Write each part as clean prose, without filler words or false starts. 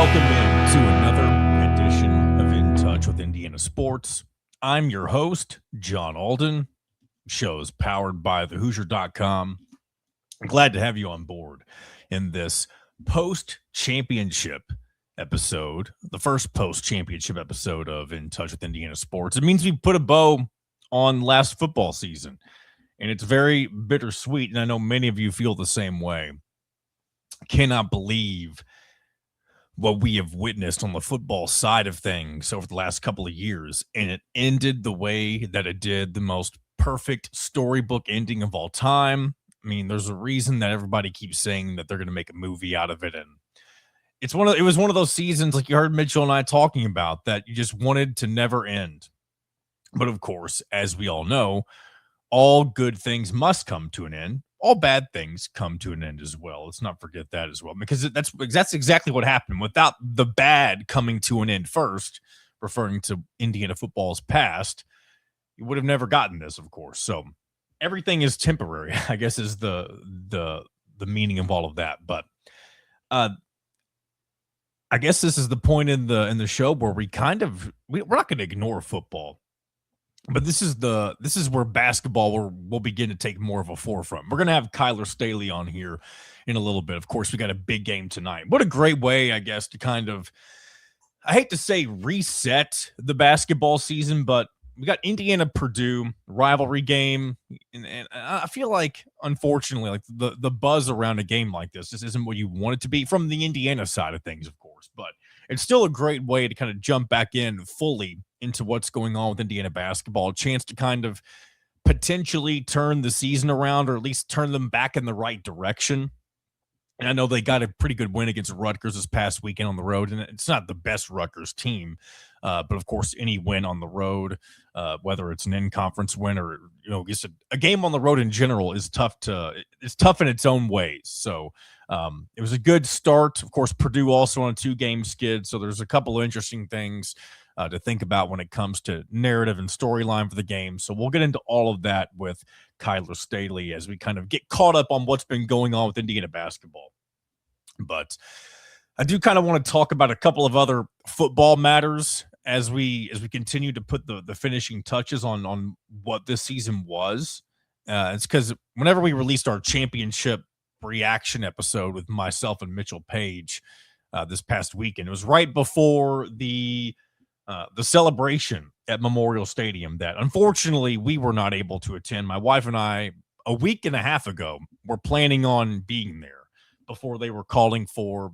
Welcome in to another edition of In Touch with Indiana Sports. I'm your host, John Alden. Show's powered by thehoosier.com. I'm glad to have you on board in this post-championship episode, the first post-championship episode of In Touch with Indiana Sports. It means we put a bow on last football season, and it's very bittersweet, and I know many of you feel the same way. I cannot believe what we have witnessed on the football side of things over the last couple of years, and it ended the way that it did, the most perfect storybook ending of all time. I mean, there's a reason that everybody keeps saying that they're going to make a movie out of it, and it was one of those seasons, like you heard Mitchell and I talking about, that you just wanted to never end. But of course, as we all know, all good things must come to an end. All bad things come to an end as well. Let's not forget that as well, because that's exactly what happened. Without the bad coming to an end first, referring to Indiana football's past, you would have never gotten this, of course. So everything is temporary, I guess, is the meaning of all of that. But I guess this is the point in the show where we're not going to ignore football. But this is where basketball will begin to take more of a forefront. We're going to have Kyler Staley on here in a little bit. Of course, we got a big game tonight. What a great way, I guess, to kind of, I hate to say reset the basketball season, but we got Indiana-Purdue rivalry game. And I feel like, unfortunately, like the buzz around a game like this just isn't what you want it to be from the Indiana side of things, of course. But it's still a great way to kind of jump back in fully into what's going on with Indiana basketball, a chance to kind of potentially turn the season around, or at least turn them back in the right direction. And I know they got a pretty good win against Rutgers this past weekend on the road, and it's not the best Rutgers team, but of course, any win on the road, whether it's an in-conference win or just a game on the road in general, is tough in its own ways. So it was a good start. Of course, Purdue also on a 2-game skid, so there's a couple of interesting things to think about when it comes to narrative and storyline for the game. So we'll get into all of that with Kyler Staley as we kind of get caught up on what's been going on with Indiana basketball. But I do kind of want to talk about a couple of other football matters as we continue to put the finishing touches on what this season was. It's because whenever we released our championship reaction episode with myself and Mitchell Page this past weekend, it was right before the celebration at Memorial Stadium that unfortunately we were not able to attend. My wife and I, a week and a half ago, were planning on being there before they were calling for,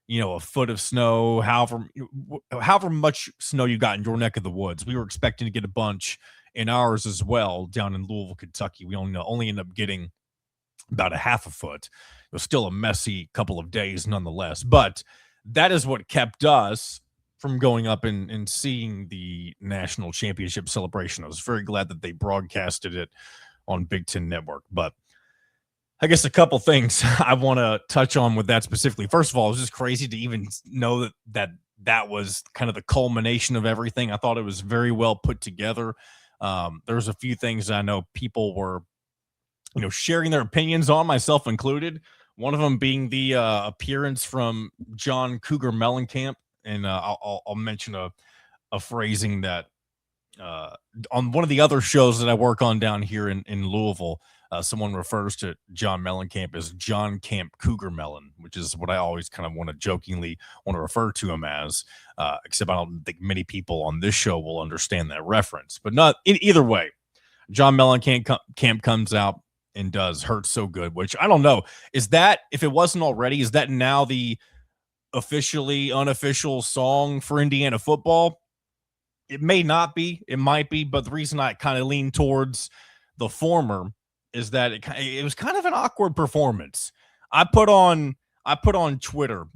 a foot of snow, however much snow you got in your neck of the woods. We were expecting to get a bunch in ours as well down in Louisville, Kentucky. We only ended up getting about a half a foot. It was still a messy couple of days nonetheless, but that is what kept us from going up and seeing the national championship celebration. I was very glad that they broadcasted it on Big Ten Network. But I guess a couple things I want to touch on with that specifically. First of all, it was just crazy to even know that was kind of the culmination of everything. I thought it was very well put together. There was a few things I know people were, sharing their opinions on, myself included. One of them being the appearance from John Cougar Mellencamp. And I'll mention a phrasing that on one of the other shows that I work on down here in Louisville, someone refers to John Mellencamp as John Camp Cougar Mellon, which is what I always kind of want to jokingly refer to him as, except I don't think many people on this show will understand that reference. But not either way, John Mellencamp comes out and does Hurt So Good, which I don't know. Is that, if it wasn't already, is that now the officially unofficial song for Indiana football? It may not be, it might be, but the reason I kind of lean towards the former is that it was kind of an awkward performance. I put on Twitter,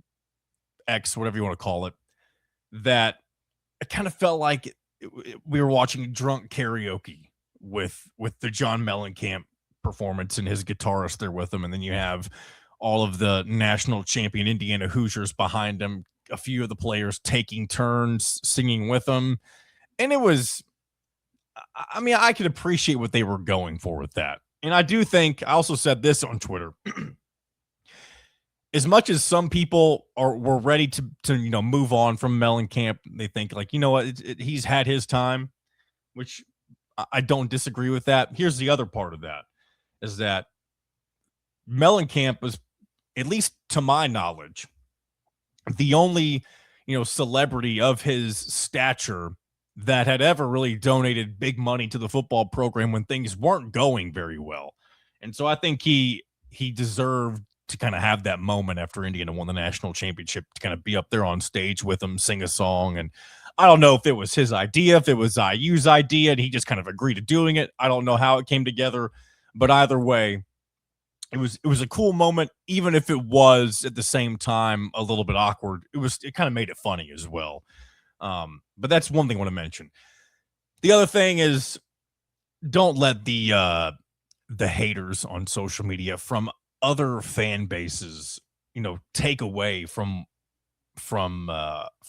X, whatever you want to call it, that it kind of felt like we were watching drunk karaoke with the John Mellencamp performance and his guitarist there with him, and then you have all of the national champion Indiana Hoosiers behind him, a few of the players taking turns singing with him. And it was, I mean, I could appreciate what they were going for with that. And I do think, I also said this on Twitter, as much as some people were ready to move on from Mellencamp, they think like, you know what, he's had his time, which I don't disagree with that. Here's the other part of that is that Mellencamp was, at least to my knowledge, the only, celebrity of his stature that had ever really donated big money to the football program when things weren't going very well. And so I think he deserved to kind of have that moment after Indiana won the national championship to kind of be up there on stage with him, sing a song. And I don't know if it was his idea, if it was IU's idea, and he just kind of agreed to doing it. I don't know how it came together, but either way, it was a cool moment, even if it was at the same time a little bit awkward. It kind of made it funny as well. But that's one thing I want to mention. The other thing is, don't let the haters on social media from other fan bases, take away from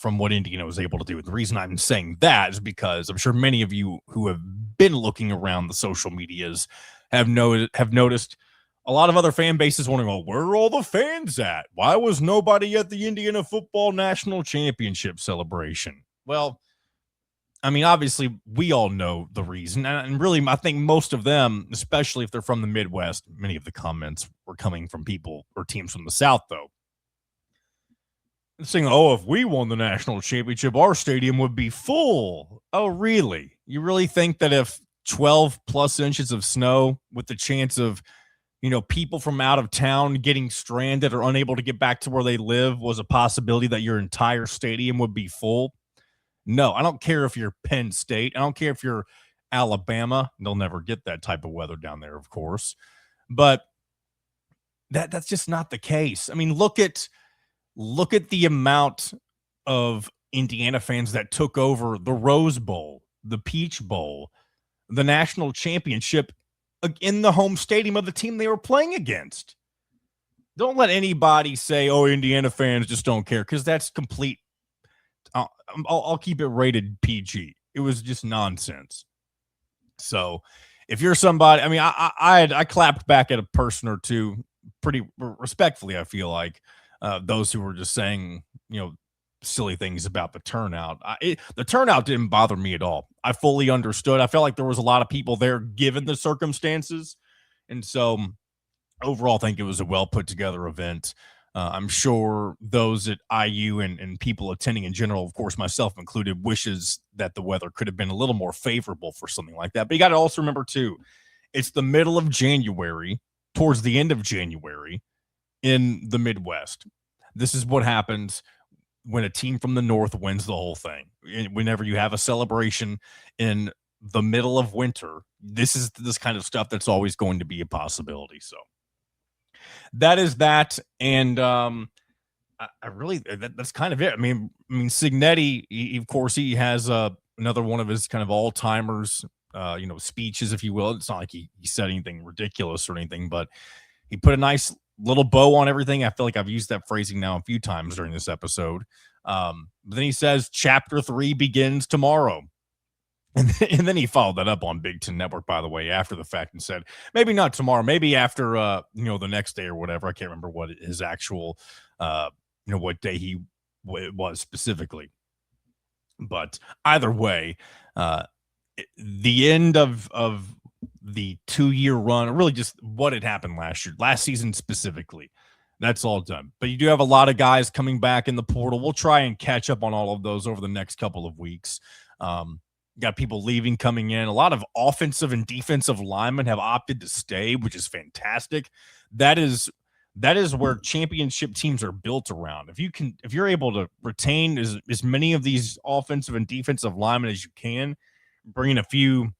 what Indiana was able to do. And the reason I'm saying that is because I'm sure many of you who have been looking around the social medias have noticed a lot of other fan bases wondering, well, where are all the fans at? Why was nobody at the Indiana football national championship celebration? Well, I mean, obviously, we all know the reason. And really, I think most of them, especially if they're from the Midwest, many of the comments were coming from people or teams from the South, though. Saying, oh, if we won the national championship, our stadium would be full. Oh, really? You really think that if 12 plus inches of snow with the chance of, people from out of town getting stranded or unable to get back to where they live was a possibility that your entire stadium would be full? No, I don't care if you're Penn State. I don't care if you're Alabama. They'll never get that type of weather down there, of course. But that's just not the case. I mean, look at the amount of Indiana fans that took over the Rose Bowl, the Peach Bowl, the national championship in the home stadium of the team they were playing against. Don't let anybody say, oh, Indiana fans just don't care, because that's complete. I'll keep it rated PG. It was just nonsense. So if you're somebody, I mean, I clapped back at a person or two pretty respectfully, I feel like, those who were just saying, silly things about the turnout. The turnout didn't bother me at all. I fully understood. I felt like there was a lot of people there given the circumstances. And so overall, I think it was a well put together event. I'm sure those at IU and people attending in general, of course, myself included, wishes that the weather could have been a little more favorable for something like that. But you got to also remember, too, it's the middle of January, towards the end of January in the Midwest. This is what happens when a team from the North wins the whole thing. Whenever you have a celebration in the middle of winter, this is this kind of stuff that's always going to be a possibility. So that is that. And I really, that's kind of it. I mean, Signetti, of course, he has another one of his kind of all-timers, speeches, if you will. It's not like he said anything ridiculous or anything, but he put a nice little bow on everything. I feel like I've used that phrasing now a few times during this episode. But then he says, Chapter 3 begins tomorrow. And then he followed that up on Big Ten Network, by the way, after the fact, and said, maybe not tomorrow, maybe after, the next day or whatever. I can't remember what his actual, what day it was specifically. But either way, the end of the 2-year run, or really just what had happened last season specifically, that's all done. But you do have a lot of guys coming back in the portal. We'll try and catch up on all of those over the next couple of weeks. Got people leaving, coming in. A lot of offensive and defensive linemen have opted to stay, which is fantastic. That is where championship teams are built around. If you're able to retain as many of these offensive and defensive linemen as you can, bring in a few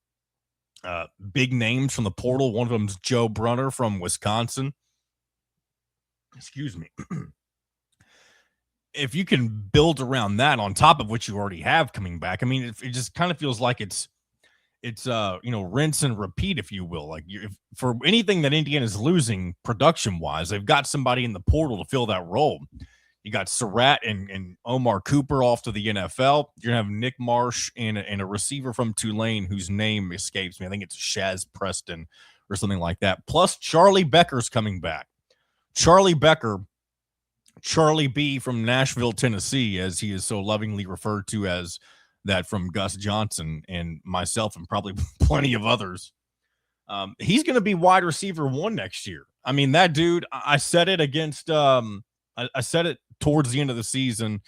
big names from the portal. One of them is Joe Brunner from Wisconsin. Excuse me. If you can build around that on top of what you already have coming back, I mean, it just kind of feels like it's rinse and repeat, if you will. Like, for anything that Indiana's losing production wise, they've got somebody in the portal to fill that role. You got Surratt and Omar Cooper off to the NFL. You're gonna have Nick Marsh and a receiver from Tulane whose name escapes me. I think it's Shaz Preston or something like that. Plus Charlie Becker's coming back. Charlie Becker Charlie B from Nashville, Tennessee, as he is so lovingly referred to as that from Gus Johnson and myself and probably plenty of others. He's going to be wide receiver 1 next year. I mean, that dude, I said it against, I said it towards the end of the season.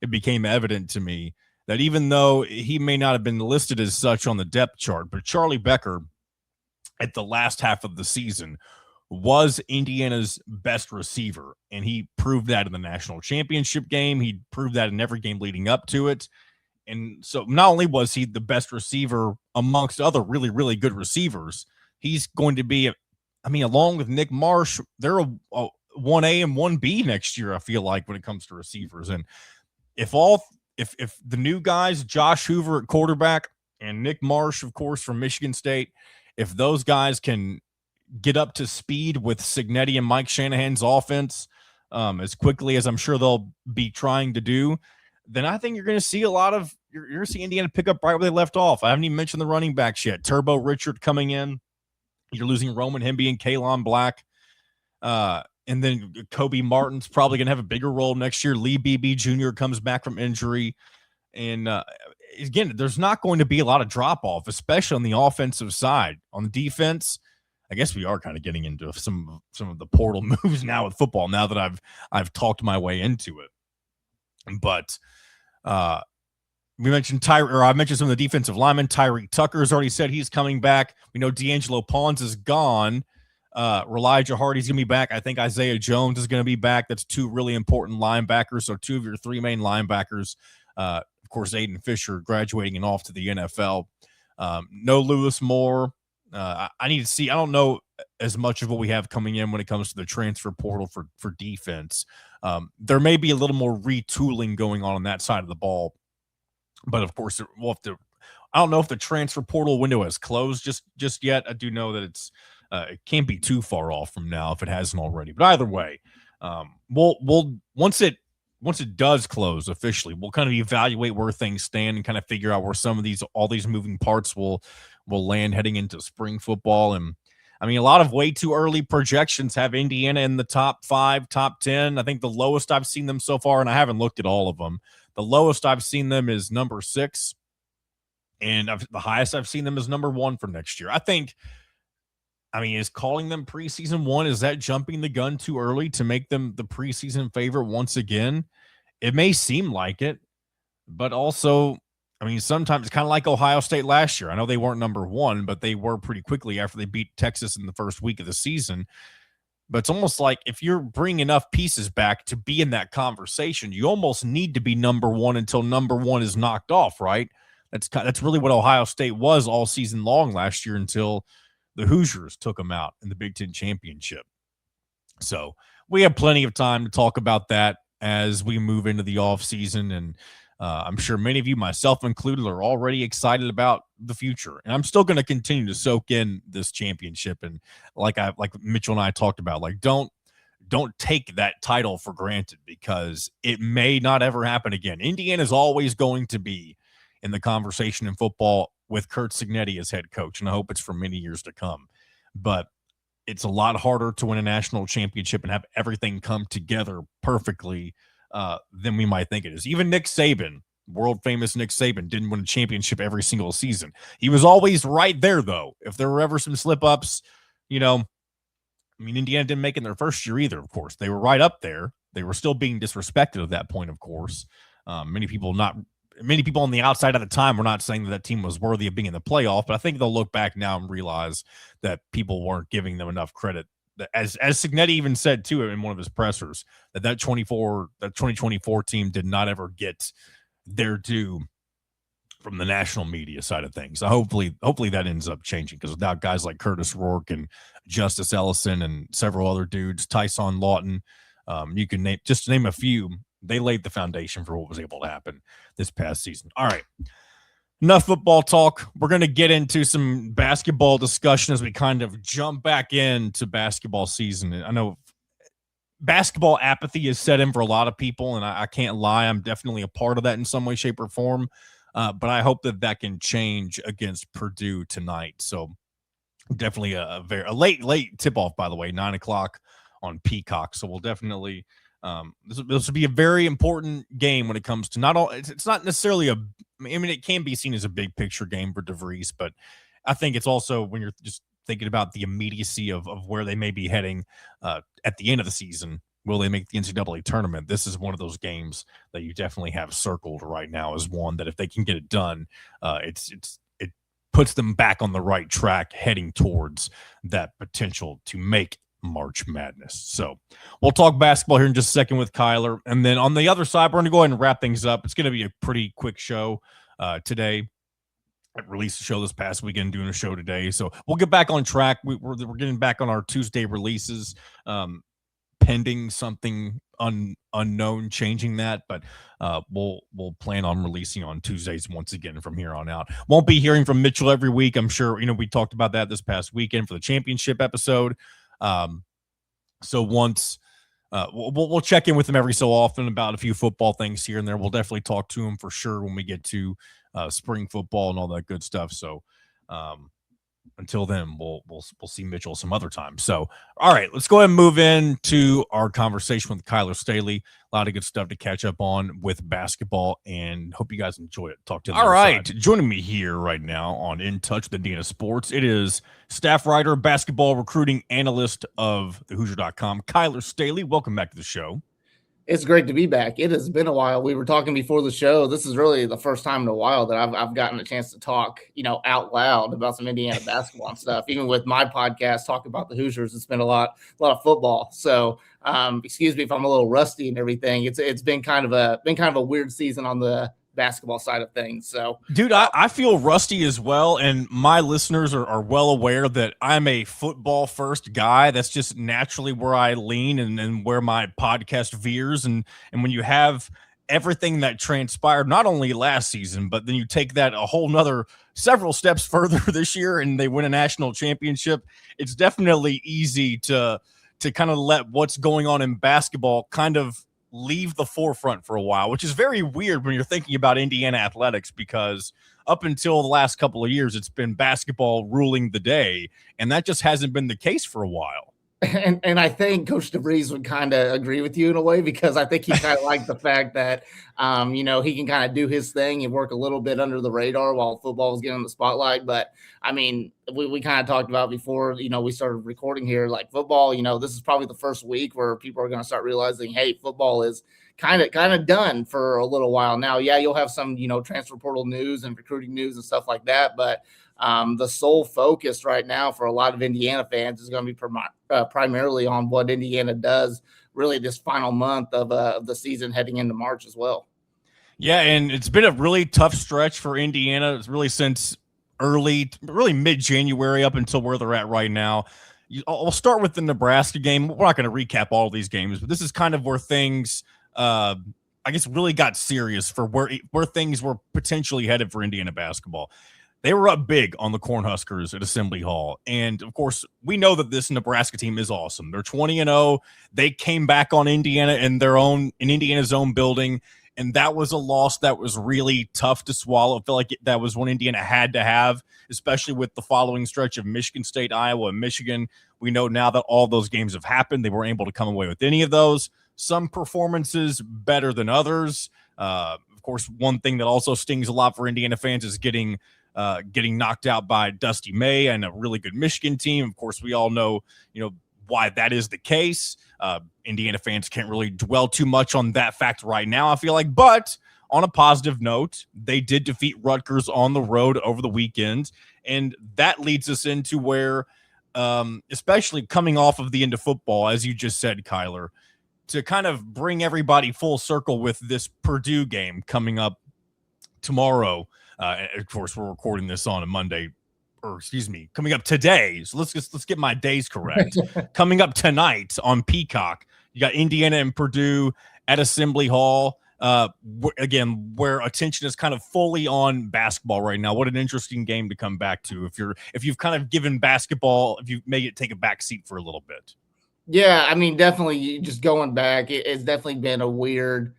It became evident to me that even though he may not have been listed as such on the depth chart, but Charlie Becker at the last half of the season was Indiana's best receiver. And he proved that in the national championship game. He proved that in every game leading up to it. And so not only was he the best receiver amongst other really, really good receivers, he's going to be, along with Nick Marsh, they're a 1A and 1B next year, I feel like, when it comes to receivers. And if the new guys, Josh Hoover at quarterback and Nick Marsh, of course, from Michigan State, if those guys can get up to speed with Cignetti and Mike Shanahan's offense as quickly as I'm sure they'll be trying to do, then I think you're going to see you're going to see Indiana pick up right where they left off. I haven't even mentioned the running backs yet. Turbo Richard coming in. You're losing Roman Hemby and Kalon Black. And then Kobe Martin's probably going to have a bigger role next year. Lee Beebe Jr. comes back from injury. And again, there's not going to be a lot of drop-off, especially on the offensive side. On the defense, I guess we are kind of getting into some of the portal moves now with football, now that I've talked my way into it. But we mentioned I mentioned some of the defensive linemen. Tyree Tucker's already said he's coming back. We know D'Angelo Pons is gone. Elijah Hardy's going to be back. I think Isaiah Jones is going to be back. That's 2 really important linebackers. So 2 of your 3 main linebackers. Of course, Aiden Fisher graduating and off to the NFL. No Lewis Moore. I need to see. I don't know as much of what we have coming in when it comes to the transfer portal for defense. There may be a little more retooling going on that side of the ball. But, of course, we'll have to – I don't know if the transfer portal window has closed just yet. I do know that it can't be too far off from now if it hasn't already. But either way, we'll once it does close officially, we'll kind of evaluate where things stand and kind of figure out where all these moving parts will land heading into spring football. And I mean, a lot of way too early projections have Indiana in the top 5, top 10. I think the lowest I've seen them so far, and I haven't looked at all of them, the lowest I've seen them is number 6, and the highest I've seen them is number 1 for next year. Is calling them preseason 1, is that jumping the gun too early to make them the preseason favorite once again? It may seem like it, but also, sometimes it's kind of like Ohio State last year. I know they weren't number 1, but they were pretty quickly after they beat Texas in the first week of the season. But it's almost like if you're bringing enough pieces back to be in that conversation, you almost need to be number 1 until number 1 is knocked off, right? That's really what Ohio State was all season long last year until the Hoosiers took them out in the Big Ten Championship. So we have plenty of time to talk about that as we move into the offseason. And I'm sure many of you, myself included, are already excited about the future. And I'm still going to continue to soak in this championship. And like Mitchell and I talked about, don't take that title for granted, because it may not ever happen again. Indiana is always going to be in the conversation in football with Curt Cignetti as head coach, and I hope it's for many years to come. But it's a lot harder to win a national championship and have everything come together perfectly than we might think it is. Even Nick Saban, world-famous Nick Saban, didn't win a championship every single season. He was always right there, though. If there were ever some slip-ups, Indiana didn't make it in their first year either, of course. They were right up there. They were still being disrespected at that point, of course. Many people on the outside at the time were not saying that team was worthy of being in the playoff, but I think they'll look back now and realize that people weren't giving them enough credit. As Cignetti even said, too, in one of his pressers, that 2024 team did not ever get their due from the national media side of things. So hopefully that ends up changing, because without guys like Curtis Rourke and Justice Ellison and several other dudes, Tyson Lawton, you can name a few, they laid the foundation for what was able to happen this past season. All right. Enough football talk. We're going to get into some basketball discussion as we kind of jump back into basketball season. I know basketball apathy is set in for a lot of people, and I can't lie. I'm definitely a part of that in some way, shape, or form. But I hope that can change against Purdue tonight. So definitely a late tip-off, by the way, 9 o'clock on Peacock. So we'll definitely This will be a very important game when it comes to not all. It's not necessarily I mean, it can be seen as a big picture game for DeVries, but I think it's also when you're just thinking about the immediacy of where they may be heading at the end of the season. Will they make the NCAA tournament? This is one of those games that you definitely have circled right now as one that if they can get it done, it puts them back on the right track, heading towards that potential to make March Madness. So we'll talk basketball here in just a second with Kyler. And then on the other side, we're going to go ahead and wrap things up. It's going to be a pretty quick show today. I released a show this past weekend, doing a show today. So we'll get back on track. We're getting back on our Tuesday releases, pending something unknown changing that. But we'll plan on releasing on Tuesdays once again from here on out. Won't be hearing from Mitchell every week. I'm sure, we talked about that this past weekend for the championship episode. So once we'll check in with him every so often about a few football things here and there. We'll definitely talk to him for sure when we get to spring football and all that good stuff. So until then, we'll see Mitchell some other time. So, all right, let's go ahead and move into our conversation with Kyler Staley. A lot of good stuff to catch up on with basketball, and hope you guys enjoy it. Talk to you. All right, joining me here right now on In Touch with Indiana Sports, it is staff writer, basketball recruiting analyst of thehoosier.com, Kyler Staley. Welcome back to the show. It's great to be back. It has been a while. We were talking before the show. This is really the first time in a while that I've gotten a chance to talk, out loud about some Indiana basketball and stuff. Even with my podcast, talk about the Hoosiers, it's been a lot of football. So, excuse me if I'm a little rusty and everything. It's been kind of a weird season on the basketball side of things. So, dude, I feel rusty as well, and my listeners are well aware that I'm a football first guy. That's just naturally where I lean and where my podcast veers. And when you have everything that transpired not only last season, but then you take that a whole nother several steps further this year and they win a national championship, it's definitely easy to kind of let what's going on in basketball kind of leave the forefront for a while, which is very weird when you're thinking about Indiana athletics, because up until the last couple of years, it's been basketball ruling the day, and that just hasn't been the case for a while. And I think Coach DeVries would kind of agree with you in a way, because I think he kind of liked the fact that, he can kind of do his thing and work a little bit under the radar while football was getting the spotlight. But, I mean, we kind of talked about before, we started recording here, like football, this is probably the first week where people are going to start realizing, hey, football is kind of done for a little while now. Yeah, you'll have some, transfer portal news and recruiting news and stuff like that, but the sole focus right now for a lot of Indiana fans is going to be primarily on what Indiana does really this final month of the season heading into March as well. Yeah, and it's been a really tough stretch for Indiana. It's really since really mid-January up until where they're at right now. I'll start with the Nebraska game. We're not going to recap all of these games, but this is kind of where things I guess really got serious for where things were potentially headed for Indiana basketball. They were up big on the Cornhuskers at Assembly Hall. And, of course, we know that this Nebraska team is awesome. They're 20-0. They came back on Indiana in Indiana's own building, and that was a loss that was really tough to swallow. I feel like that was one Indiana had to have, especially with the following stretch of Michigan State, Iowa, and Michigan. We know now that all those games have happened. They weren't able to come away with any of those. Some performances better than others. Of course, one thing that also stings a lot for Indiana fans is getting knocked out by Dusty May and a really good Michigan team. Of course, we all know, why that is the case. Indiana fans can't really dwell too much on that fact right now, I feel like. But on a positive note, they did defeat Rutgers on the road over the weekend. And that leads us into where, especially coming off of the end of football, as you just said, Kyler, to kind of bring everybody full circle with this Purdue game coming up tomorrow. Of course, we're recording this on a Monday, coming up today. So let's get my days correct. Coming up tonight on Peacock, you got Indiana and Purdue at Assembly Hall. Again, where attention is kind of fully on basketball right now. What an interesting game to come back to if you've kind of given basketball, if you made it take a back seat for a little bit. Yeah, I mean, definitely just going back, it's definitely been a weird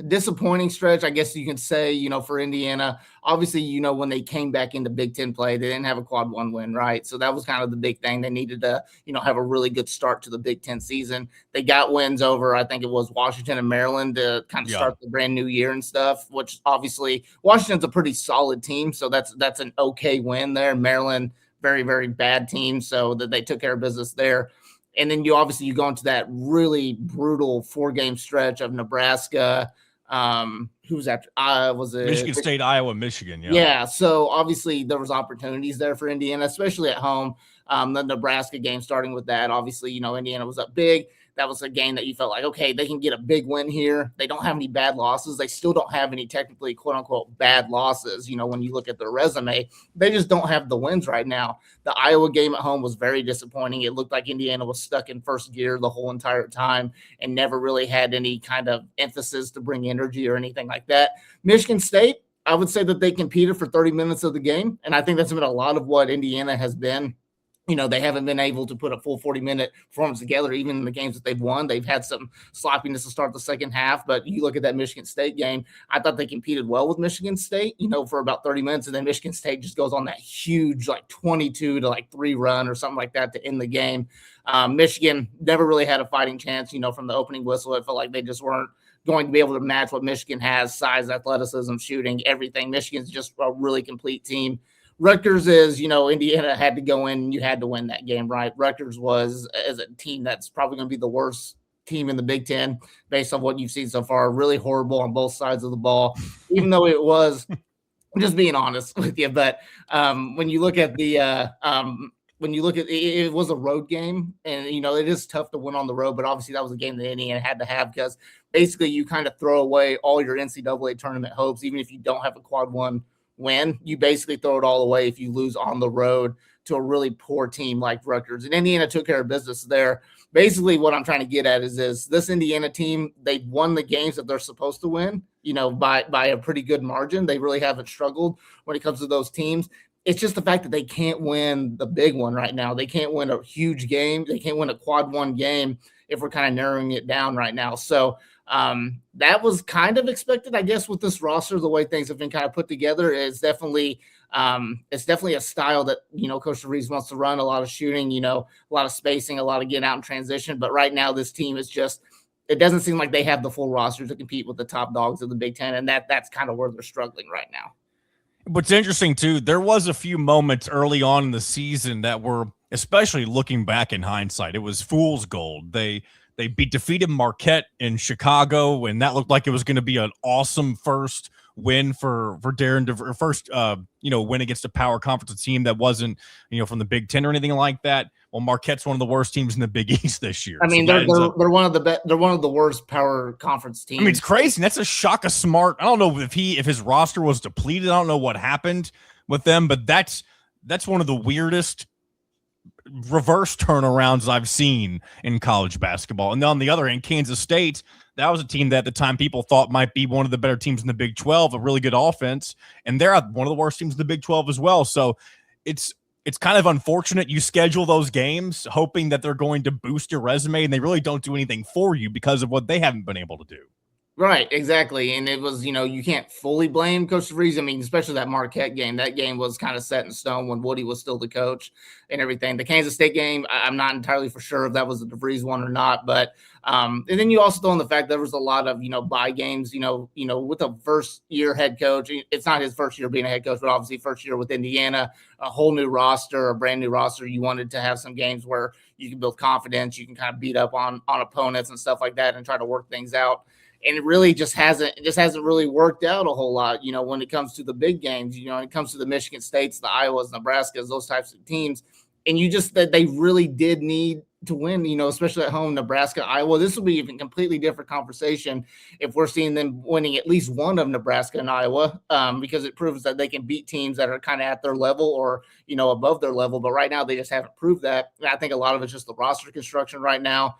Disappointing stretch, I guess you can say, for Indiana. Obviously, when they came back into Big Ten play, they didn't have a quad one win, right? So that was kind of the big thing. They needed to, have a really good start to the Big Ten season. They got wins over, I think it was Washington and Maryland to kind of start the brand new year and stuff, which obviously Washington's a pretty solid team. So that's an okay win there. Maryland, very, very bad team. So that they took care of business there. And then you go into that really brutal 4-game stretch of Nebraska. Who's after? Was it Michigan State, Iowa, Michigan? Yeah. So obviously there was opportunities there for Indiana, especially at home. The Nebraska game, starting with that, obviously, Indiana was up big. That was a game that you felt like, okay, they can get a big win here. They don't have any bad losses. They still don't have any technically, quote unquote, bad losses. When you look at their resume, they just don't have the wins right now. The Iowa game at home was very disappointing. It looked like Indiana was stuck in first gear the whole entire time and never really had any kind of emphasis to bring energy or anything like that. Michigan State, I would say that they competed for 30 minutes of the game. And I think that's been a lot of what Indiana has been. They haven't been able to put a full 40-minute performance together, even in the games that they've won. They've had some sloppiness to start the second half, but you look at that Michigan State game, I thought they competed well with Michigan State, for about 30 minutes, and then Michigan State just goes on that huge, 22 to 3 run or something like that to end the game. Michigan never really had a fighting chance, from the opening whistle. It felt like they just weren't going to be able to match what Michigan has, size, athleticism, shooting, everything. Michigan's just a really complete team. Rutgers is, Indiana had to go in and you had to win that game, right? Rutgers was, as a team, that's probably going to be the worst team in the Big Ten based on what you've seen so far. Really horrible on both sides of the ball, even though it was, just being honest with you. But when you look at it was a road game, and it is tough to win on the road, but obviously that was a game that Indiana had to have, because basically you kind of throw away all your NCAA tournament hopes. Even if you don't have a quad one win, you basically throw it all away if you lose on the road to a really poor team like Rutgers. And Indiana took care of business there. Basically what I'm trying to get at is this Indiana team, they've won the games that they're supposed to win, by a pretty good margin. They really haven't struggled when it comes to those teams. It's just the fact that they can't win the big one right now. They can't win a huge game. They can't win a quad one game if we're kind of narrowing it down right now. So that was kind of expected, I guess, with this roster. The way things have been kind of put together is definitely a style that, Coach DeVries wants to run. A lot of shooting, a lot of spacing, a lot of getting out in transition. But right now this team is just, it doesn't seem like they have the full roster to compete with the top dogs of the Big Ten. And that's kind of where they're struggling right now. What's interesting too, there was a few moments early on in the season that were, especially looking back in hindsight, it was fool's gold. They defeated Marquette in Chicago, and that looked like it was going to be an awesome first win for Darren, first win against a power conference team that wasn't from the Big Ten or anything like that. Well, Marquette's one of the worst teams in the Big East this year. I mean, they're one of the worst power conference teams. I mean, it's crazy. That's a shock of smart. I don't know if his roster was depleted. I don't know what happened with them, but that's one of the weirdest reverse turnarounds I've seen in college basketball. And on the other hand, Kansas State, that was a team that at the time people thought might be one of the better teams in the Big 12, a really good offense, and they're one of the worst teams in the Big 12 as well. So it's kind of unfortunate you schedule those games hoping that they're going to boost your resume, and they really don't do anything for you because of what they haven't been able to do. Right, exactly. And it was, you can't fully blame Coach DeVries. I mean, especially that Marquette game. That game was kind of set in stone when Woody was still the coach and everything. The Kansas State game, I'm not entirely for sure if that was the DeVries one or not. But and then you also throw in the fact there was a lot of, bye games, with a first-year head coach. It's not his first year being a head coach, but obviously first year with Indiana, a whole new roster, a brand new roster. You wanted to have some games where you can build confidence. You can kind of beat up on opponents and stuff like that and try to work things out. And it really just hasn't really worked out a whole lot, when it comes to the big games, when it comes to the Michigan States, the Iowas, Nebraskas, those types of teams. And that they really did need to win, especially at home, Nebraska, Iowa. This will be even completely different conversation if we're seeing them winning at least one of Nebraska and Iowa, because it proves that they can beat teams that are kind of at their level or, above their level. But right now they just haven't proved that. And I think a lot of it's just the roster construction right now.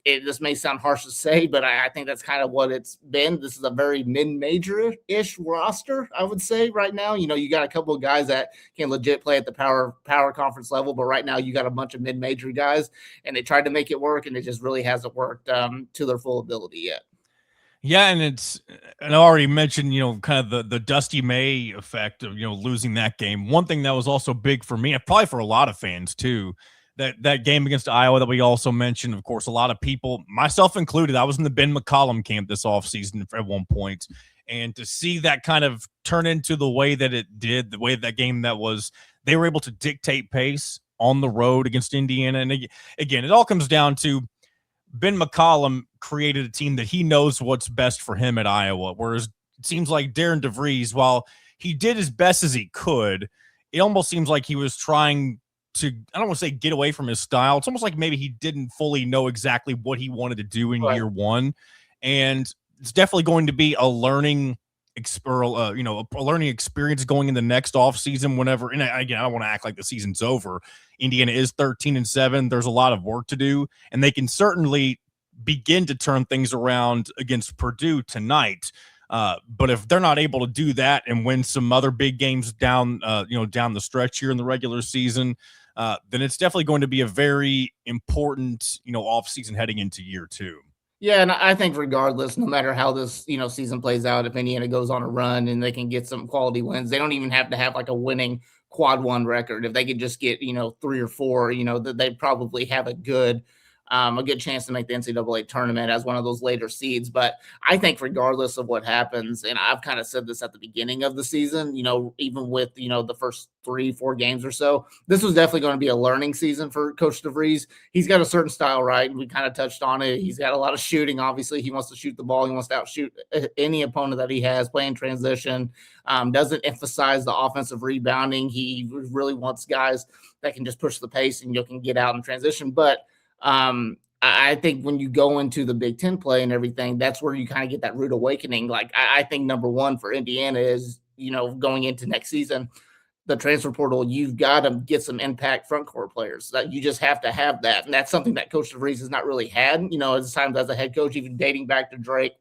This may sound harsh to say, but I think that's kind of what it's been. This is a very mid-major-ish roster, I would say right now. You got a couple of guys that can legit play at the power conference level, but right now you got a bunch of mid-major guys, and they tried to make it work, and it just really hasn't worked to their full ability yet. Yeah, and I already mentioned, kind of the Dusty May effect of, losing that game. One thing that was also big for me, and probably for a lot of fans too, that game against Iowa that we also mentioned, of course, a lot of people, myself included, I was in the Ben McCollum camp this offseason at one point, and to see that kind of turn into the way that it did, the way that game that was, they were able to dictate pace on the road against Indiana. And again, it all comes down to Ben McCollum created a team that he knows what's best for him at Iowa, whereas it seems like Darren DeVries, while he did as best as he could, it almost seems like he was trying to, I don't want to say get away from his style. It's almost like maybe he didn't fully know exactly what he wanted to do in Right. year one. And it's definitely going to be a learning a learning experience going in the next offseason whenever, and again, I don't want to act like the season's over. Indiana is 13-7. There's a lot of work to do, and they can certainly begin to turn things around against Purdue tonight. But if they're not able to do that and win some other big games down the stretch here in the regular season, then it's definitely going to be a very important, offseason heading into year two. Yeah, and I think regardless, no matter how this, season plays out, if Indiana goes on a run and they can get some quality wins, they don't even have to have like a winning quad one record. If they could just get, 3 or 4, that they probably have a good chance to make the NCAA tournament as one of those later seeds. But I think regardless of what happens, and I've kind of said this at the beginning of the season, even with, the first 3-4 games or so, this was definitely going to be a learning season for Coach DeVries. He's got a certain style, right? And we kind of touched on it. He's got a lot of shooting. Obviously, he wants to shoot the ball. He wants to outshoot any opponent that he has playing transition. Doesn't emphasize the offensive rebounding. He really wants guys that can just push the pace and you can get out in transition. But I think when you go into the Big Ten play and everything, that's where you kind of get that rude awakening. Like I think number one for Indiana is, going into next season, the transfer portal, you've got to get some impact front court players. That you just have to have that. And that's something that Coach DeVries has not really had, as times as a head coach, even dating back to Drake,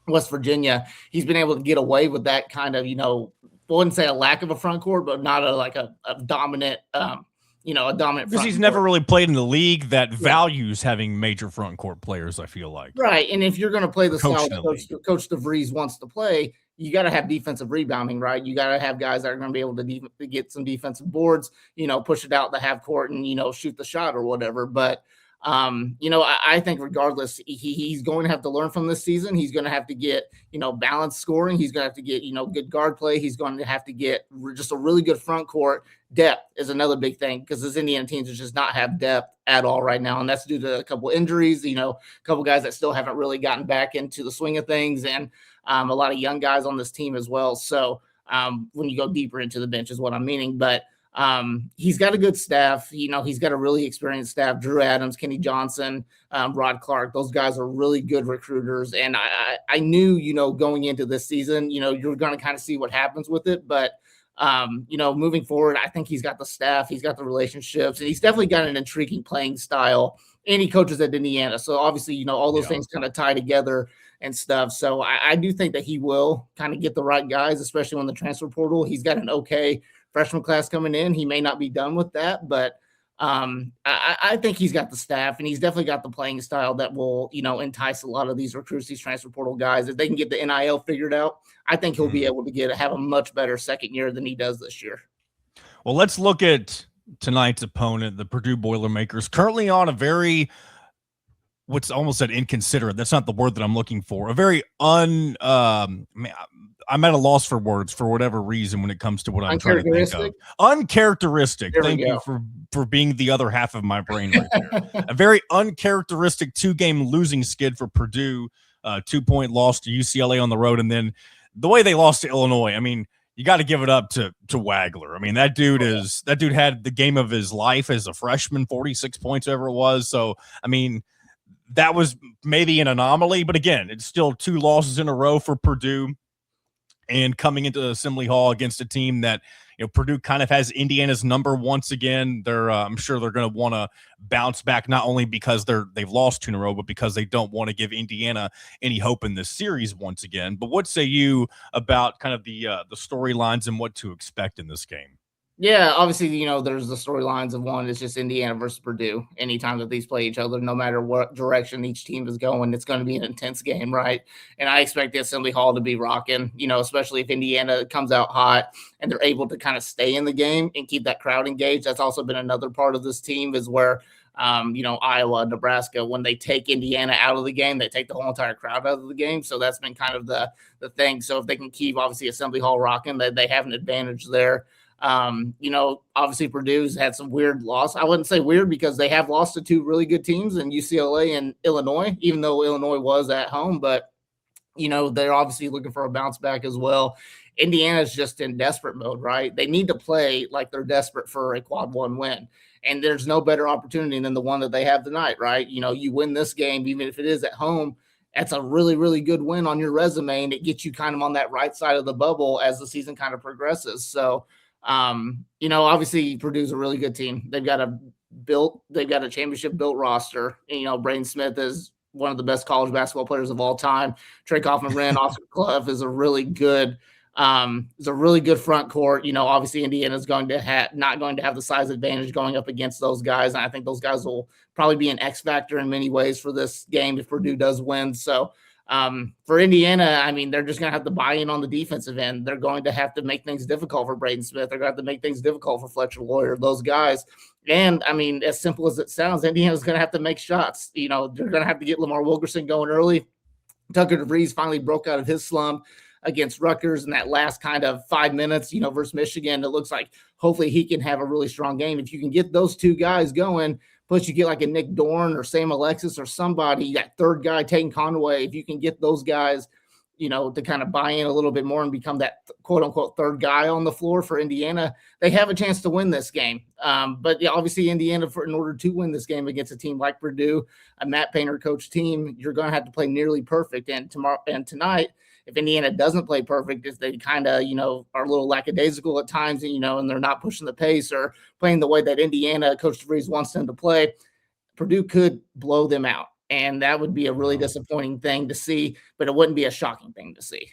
West Virginia. He's been able to get away with that kind of, I wouldn't say a lack of a front court, but not a dominant a dominant Because front he's court. never really played in the league that values having major front court players, I feel like. Right. And if you're going to play the style Coach that Coach DeVries wants to play, you got to have defensive rebounding, right? You got to have guys that are going to be able to get some defensive boards, push it out the half court and, shoot the shot or whatever. But, I think regardless, he's going to have to learn from this season. He's going to have to get, balanced scoring. He's going to have to get, good guard play. He's going to have to get just a really good front court. Depth is another big thing because this Indiana team does not have depth at all right now. And that's due to a couple injuries, a couple guys that still haven't really gotten back into the swing of things, and a lot of young guys on this team as well. So when you go deeper into the bench is what I'm meaning. But he's got a good staff. He's got a really experienced staff. Drew Adams, Kenny Johnson, Rod Clark. Those guys are really good recruiters. And I knew, going into this season, you're going to kind of see what happens with it. But moving forward, I think he's got the staff, he's got the relationships, and he's definitely got an intriguing playing style. And he coaches at Indiana. So obviously, all those things kind of tie together and stuff. So I do think that he will kind of get the right guys, especially on the transfer portal. He's got an okay freshman class coming in. He may not be done with that, but I think he's got the staff and he's definitely got the playing style that will, entice a lot of these recruits, these transfer portal guys. If they can get the NIL figured out, I think he'll be able to have a much better second year than he does this year. Well, let's look at tonight's opponent, the Purdue Boilermakers, currently on a very, what's almost said inconsiderate. That's not the word that I'm looking for. A very I'm at a loss for words for whatever reason when it comes to what I'm trying to think of. Uncharacteristic. Thank you for being the other half of my brain right there. A very uncharacteristic 2-game losing skid for Purdue. 2-point loss to UCLA on the road, and then the way they lost to Illinois. I mean, you got to give it up to Wagler. I mean, that dude had the game of his life as a freshman, 46 points, whatever it was. So, I mean, that was maybe an anomaly, but again, it's still 2 losses in a row for Purdue. And coming into Assembly Hall against a team that, Purdue kind of has Indiana's number once again. I'm sure they're going to want to bounce back, not only because they've lost 2 in a row, but because they don't want to give Indiana any hope in this series once again. But what say you about kind of the storylines and what to expect in this game? Yeah, obviously, there's the storylines of one. It's just Indiana versus Purdue. Anytime that these play each other, no matter what direction each team is going, it's going to be an intense game, right? And I expect the Assembly Hall to be rocking, especially if Indiana comes out hot and they're able to kind of stay in the game and keep that crowd engaged. That's also been another part of this team is where, Iowa, Nebraska, when they take Indiana out of the game, they take the whole entire crowd out of the game. So that's been kind of the thing. So if they can keep obviously Assembly Hall rocking, they have an advantage there. Obviously Purdue's had some weird loss. I wouldn't say weird because they have lost to two really good teams in UCLA and Illinois, even though Illinois was at home, but they're obviously looking for a bounce back as well. Indiana's just in desperate mode, right? They need to play like they're desperate for a quad one win. And there's no better opportunity than the one that they have tonight, right? You win this game, even if it is at home, that's a really, really good win on your resume. And it gets you kind of on that right side of the bubble as the season kind of progresses. So, obviously Purdue's a really good team. They've got a championship built roster. Braden Smith is one of the best college basketball players of all time. Trey Kaufman-Renn, Oscar Clough is a really good front court. Obviously Indiana's not going to have the size advantage going up against those guys. And I think those guys will probably be an X factor in many ways for this game if Purdue does win. So for Indiana, I mean, they're just going to have to buy in on the defensive end. They're going to have to make things difficult for Braden Smith. They're going to have to make things difficult for Fletcher Lawyer, those guys. And I mean, as simple as it sounds, Indiana's going to have to make shots. They're going to have to get Lamar Wilkerson going early. Tucker DeVries finally broke out of his slump against Rutgers in that last kind of 5 minutes, versus Michigan. It looks like hopefully he can have a really strong game. If you can get those two guys going, plus you get like a Nick Dorn or Sam Alexis or somebody, that third guy, Tatum Conway, if you can get those guys, to kind of buy in a little bit more and become that quote unquote third guy on the floor for Indiana, they have a chance to win this game. But yeah, obviously Indiana, in order to win this game against a team like Purdue, a Matt Painter coach team, you're going to have to play nearly perfect. And tonight, if Indiana doesn't play perfect, if they kind of, are a little lackadaisical at times, and they're not pushing the pace or playing the way that Indiana, Coach DeVries wants them to play, Purdue could blow them out. And that would be a really disappointing thing to see, but it wouldn't be a shocking thing to see.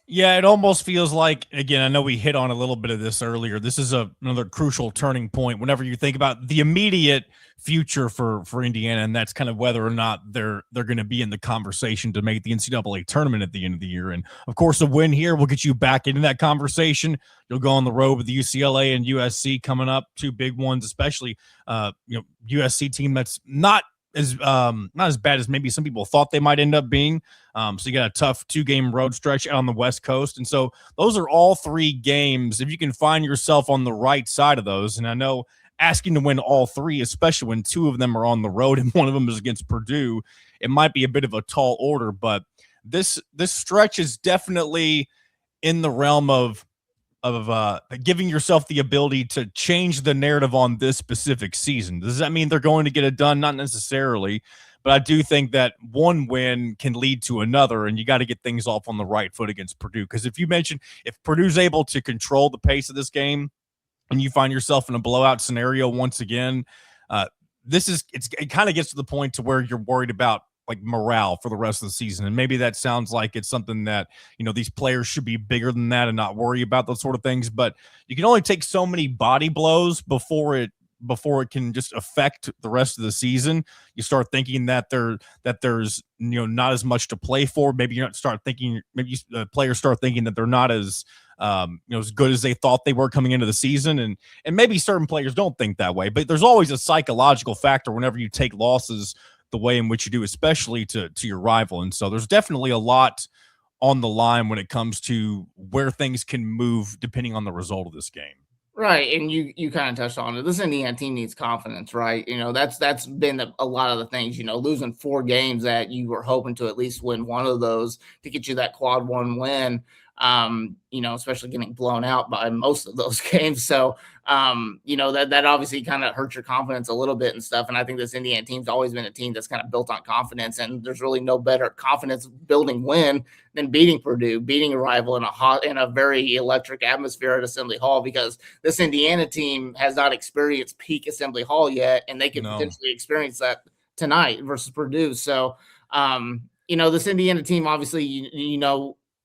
Yeah, it almost feels like, again, I know we hit on a little bit of this earlier. This is another crucial turning point whenever you think about the immediate future for Indiana, and that's kind of whether or not they're going to be in the conversation to make the NCAA tournament at the end of the year. And of course, a win here will get you back into that conversation. You'll go on the road with the UCLA and USC coming up, two big ones, especially USC team that's not as bad as maybe some people thought they might end up being. So you got a tough 2-game road stretch out on the West Coast. And so those are all 3 games. If you can find yourself on the right side of those, and I know asking to win all 3, especially when 2 of them are on the road and one of them is against Purdue, it might be a bit of a tall order, but this stretch is definitely in the realm of giving yourself the ability to change the narrative on this specific season. Does that mean they're going to get it done? Not necessarily, but I do think that one win can lead to another, and you got to get things off on the right foot against Purdue. Because if Purdue's able to control the pace of this game and you find yourself in a blowout scenario once again, it kind of gets to the point to where you're worried about like morale for the rest of the season. And maybe that sounds like it's something that, these players should be bigger than that and not worry about those sort of things. But you can only take so many body blows before it can just affect the rest of the season. You start thinking that there's not as much to play for. Maybe players start thinking that they're not as as good as they thought they were coming into the season. And maybe certain players don't think that way, but there's always a psychological factor whenever you take losses the way in which you do, especially to your rival. And so there's definitely a lot on the line when it comes to where things can move depending on the result of this game. Right. And you kind of touched on it. This Indiana team needs confidence, right? That's been a lot of the things, losing 4 games that you were hoping to at least win one of those to get you that quad one win. Especially getting blown out by most of those games. So, that obviously kind of hurts your confidence a little bit and stuff. And I think this Indiana team's always been a team that's kind of built on confidence, and there's really no better confidence building win than beating Purdue, beating a rival in a very electric atmosphere at Assembly Hall, because this Indiana team has not experienced peak Assembly Hall yet, and they can potentially experience that tonight versus Purdue. So, this Indiana team, obviously,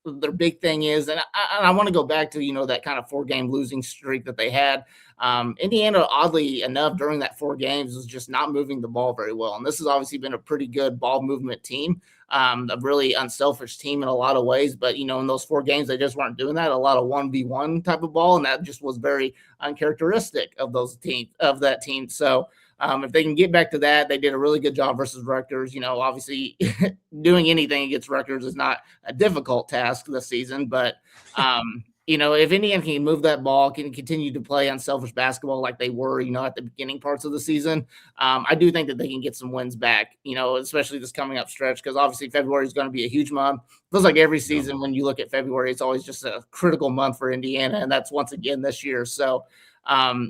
their big thing is, and I want to go back to, that kind of 4-game losing streak that they had. Indiana, oddly enough, during that 4 games was just not moving the ball very well. And this has obviously been a pretty good ball movement team, a really unselfish team in a lot of ways. But, in those 4 games, they just weren't doing that. A lot of 1v1 type of ball. And that just was very uncharacteristic of that team. So, if they can get back to that, they did a really good job versus Rutgers. Obviously doing anything against Rutgers is not a difficult task this season, but if Indiana can move that ball, can continue to play unselfish basketball like they were, at the beginning parts of the season, I do think that they can get some wins back, especially this coming up stretch, because obviously February is going to be a huge month. Feels like every season when you look at February, it's always just a critical month for Indiana, and that's once again this year. So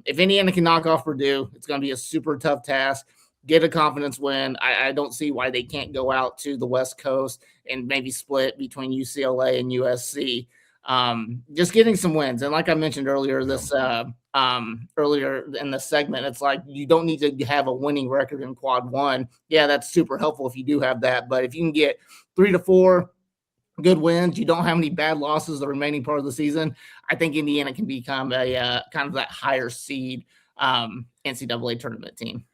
if Indiana can knock off Purdue, it's going to be a super tough task. Get a confidence win. I don't see why they can't go out to the West Coast and maybe split between UCLA and USC. Just getting some wins. And like I mentioned earlier, earlier in the segment, it's like you don't need to have a winning record in quad 1. Yeah, that's super helpful if you do have that. But if you can get 3 to 4 good wins, you don't have any bad losses the remaining part of the season, I think Indiana can become a kind of that higher seed NCAA tournament team.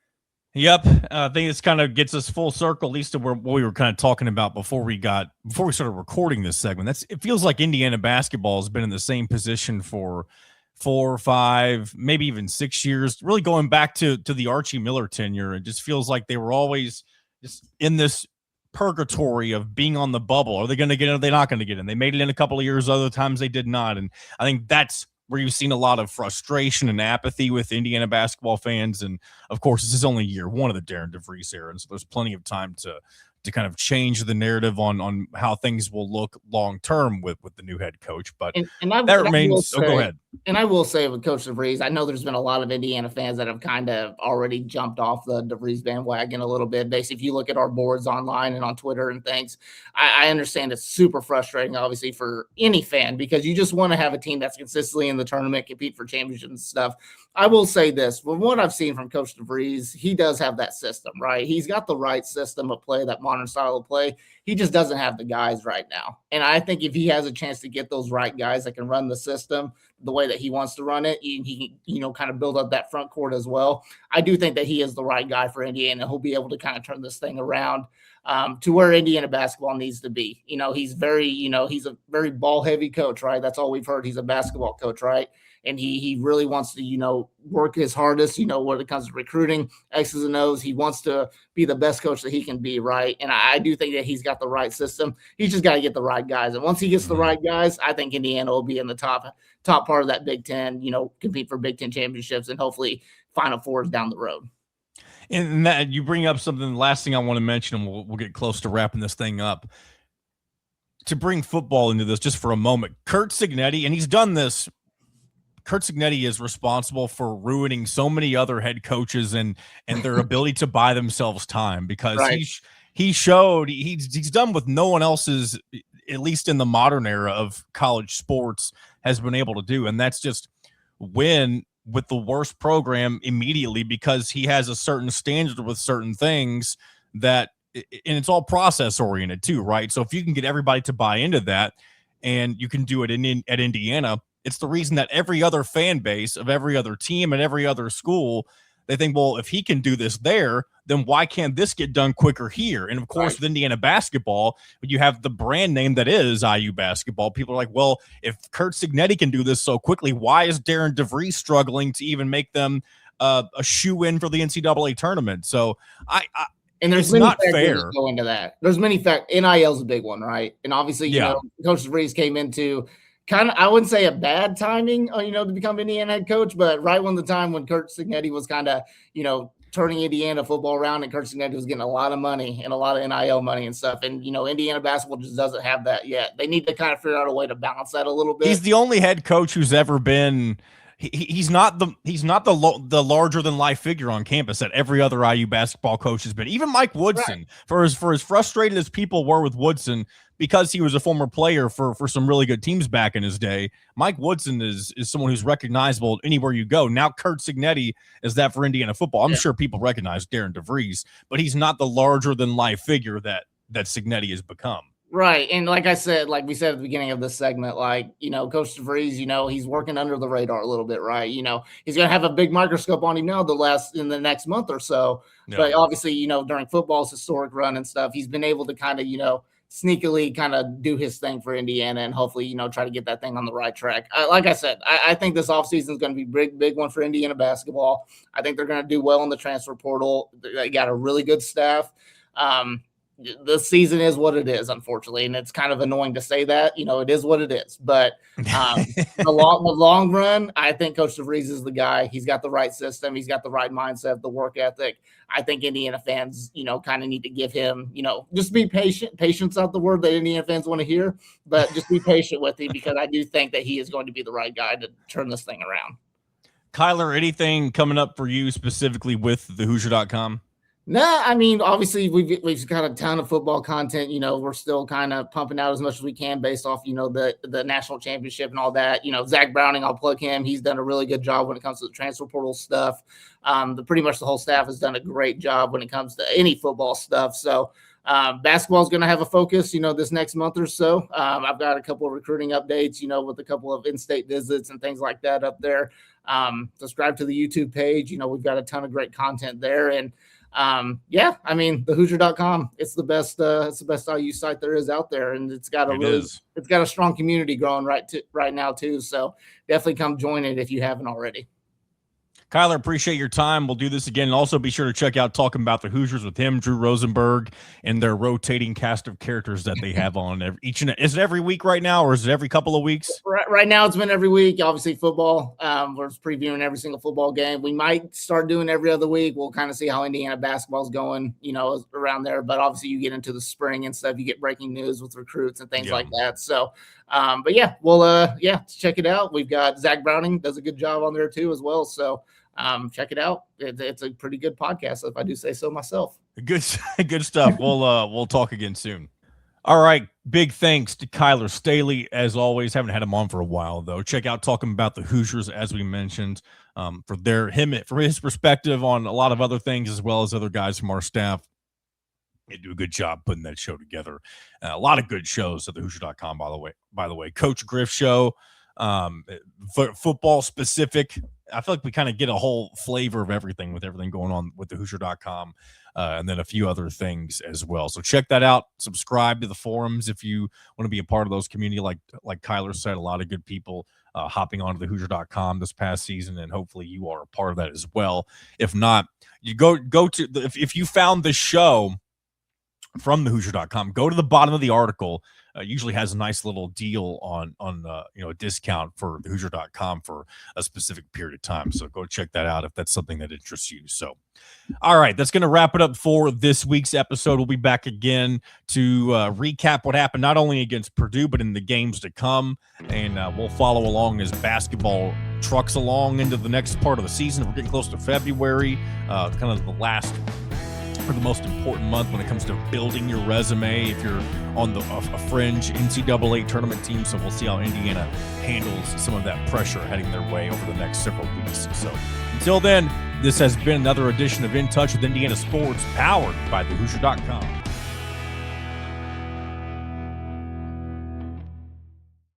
Yep. I think this kind of gets us full circle, at least to what we were kind of talking about before we started recording this segment. It feels like Indiana basketball has been in the same position for 4, 5, maybe even 6 years, really going back to the Archie Miller tenure. It just feels like they were always just in this purgatory of being on the bubble. Are they going to get in? Are they not going to get in? They made it in a couple of years. Other times they did not. And I think that's where you've seen a lot of frustration and apathy with Indiana basketball fans. And of course, this is only year 1 of the Darren DeVries era. And so there's plenty of time to kind of change the narrative on how things will look long-term with the new head coach. But that remains. Go ahead. And I will say with Coach DeVries, I know there's been a lot of Indiana fans that have kind of already jumped off the DeVries bandwagon a little bit. Basically, if you look at our boards online and on Twitter and things, I understand it's super frustrating, obviously, for any fan, because you just want to have a team that's consistently in the tournament, compete for championships and stuff. I will say this, from what I've seen from Coach DeVries, he does have that system, right? He's got the right system of play, that modern style of play. He just doesn't have the guys right now. And I think if he has a chance to get those right guys that can run the system the way that he wants to run it, he can, kind of build up that front court as well. I do think that he is the right guy for Indiana. He'll be able to kind of turn this thing around to where Indiana basketball needs to be. He's he's a very ball heavy coach, right? That's all we've heard. He's a basketball coach, right? And he really wants to, work his hardest, when it comes to recruiting, X's and O's. He wants to be the best coach that he can be, right? And I do think that he's got the right system. He's just got to get the right guys. And once he gets the right guys, I think Indiana will be in the top part of that Big Ten, compete for Big Ten championships and hopefully Final Fours down the road. And that you bring up something, the last thing I want to mention, and we'll get close to wrapping this thing up. To bring football into this just for a moment, Curt Cignetti, and he's done this. Curt Cignetti is responsible for ruining so many other head coaches and their ability to buy themselves time, because he showed he's done what no one else's, at least in the modern era of college sports, has been able to do. And that's just win with the worst program immediately, because he has a certain standard with certain things that, and it's all process oriented too, right? So if you can get everybody to buy into that, and you can do it at Indiana, it's the reason that every other fan base of every other team and every other school, they think, well, if he can do this there, then why can't this get done quicker here? And of course, with Indiana basketball, you have the brand name that is IU basketball. People are like, well, if Curt Cignetti can do this so quickly, why is Darren DeVries struggling to even make them a shoe-in for the NCAA tournament? So and there's many not fair. Go into that. There's many factors. NIL is a big one, right? And obviously, Coach DeVries came into kind of, I wouldn't say a bad timing, to become Indiana head coach, but right when the time when Curt Cignetti was kind of, turning Indiana football around, and Curt Cignetti was getting a lot of money and a lot of NIL money and stuff. And, Indiana basketball just doesn't have that yet. They need to kind of figure out a way to balance that a little bit. He's the only head coach who's ever been he's not the larger than life figure on campus that every other IU basketball coach has been. Even Mike Woodson, for as frustrated as people were with Woodson, because he was a former player for some really good teams back in his day, Mike Woodson is someone who's recognizable anywhere you go. Now Curt Cignetti is that for Indiana football. I'm sure people recognize Darren DeVries, but he's not the larger than life figure that Cignetti has become. Right. And like I said, like we said at the beginning of this segment, like, Coach DeVries, he's working under the radar a little bit, right? He's going to have a big microscope on him now in the next month or so. Yeah. But obviously, during football's historic run and stuff, he's been able to kind of, sneakily kind of do his thing for Indiana and hopefully, try to get that thing on the right track. Like I said, I think this offseason is going to be big one for Indiana basketball. I think they're going to do well in the transfer portal. They got a really good staff. The season is what it is, unfortunately, and it's kind of annoying to say that. It is what it is. But the long run, I think Coach DeVries is the guy. He's got the right system. He's got the right mindset, the work ethic. I think Indiana fans, kind of need to give him, just be patient. Patience not the word that Indiana fans want to hear, but just be patient with him because I do think that he is going to be the right guy to turn this thing around. Kyler, anything coming up for you specifically with the Hoosier.com? No, I mean, obviously we've got a ton of football content. We're still kind of pumping out as much as we can based off, the national championship and all that. Zach Browning, I'll plug him. He's done a really good job when it comes to the transfer portal stuff. Pretty much the whole staff has done a great job when it comes to any football stuff. So basketball is going to have a focus, this next month or so. I've got a couple of recruiting updates, with a couple of in-state visits and things like that up there. Subscribe to the YouTube page. We've got a ton of great content there. And I mean, the Hoosier.com, it's the best IU site there is out there. And it's got a strong community growing right now too. So definitely come join it if you haven't already. Kyler, appreciate your time. We'll do this again. And also be sure to check out Talking About the Hoosiers with him, Drew Rosenberg, and their rotating cast of characters that they have on is it every week right now, or is it every couple of weeks? Right now it's been every week. Obviously football, we're previewing every single football game. We might start doing every other week. We'll kind of see how Indiana basketball's going, around there. But obviously you get into the spring and stuff, you get breaking news with recruits and things like that. So, but yeah, we'll check it out. We've got Zach Browning does a good job on there too as well. So check it out. It's a pretty good podcast, if I do say so myself. Good stuff. We'll talk again soon. All right. Big thanks to Kyler Staley, as always. Haven't had him on for a while though. Check out Talking About the Hoosiers, as we mentioned, for his perspective on a lot of other things, as well as other guys from our staff. They do a good job putting that show together. A lot of good shows at the Hoosier.com, by the way. Coach Griff show, football specific. I feel like we kind of get a whole flavor of everything with everything going on with the Hoosier.com, and then a few other things as well. So check that out. Subscribe to the forums if you want to be a part of those community. Like Kyler said, a lot of good people hopping onto the Hoosier.com this past season, and hopefully you are a part of that as well. If not, you go to if you found this show from the Hoosier.com, go to the bottom of the article. Usually has a nice little deal on a discount for the Hoosier.com for a specific period of time. So go check that out if that's something that interests you. So, all right, that's going to wrap it up for this week's episode. We'll be back again to recap what happened not only against Purdue, but in the games to come. And we'll follow along as basketball trucks along into the next part of the season. We're getting close to February, kind of the last or the most important month when it comes to building your resume if you're on a fringe NCAA tournament team. So we'll see how Indiana handles some of that pressure heading their way over the next several weeks. So until then, this has been another edition of In Touch with Indiana Sports, powered by the Hoosier.com.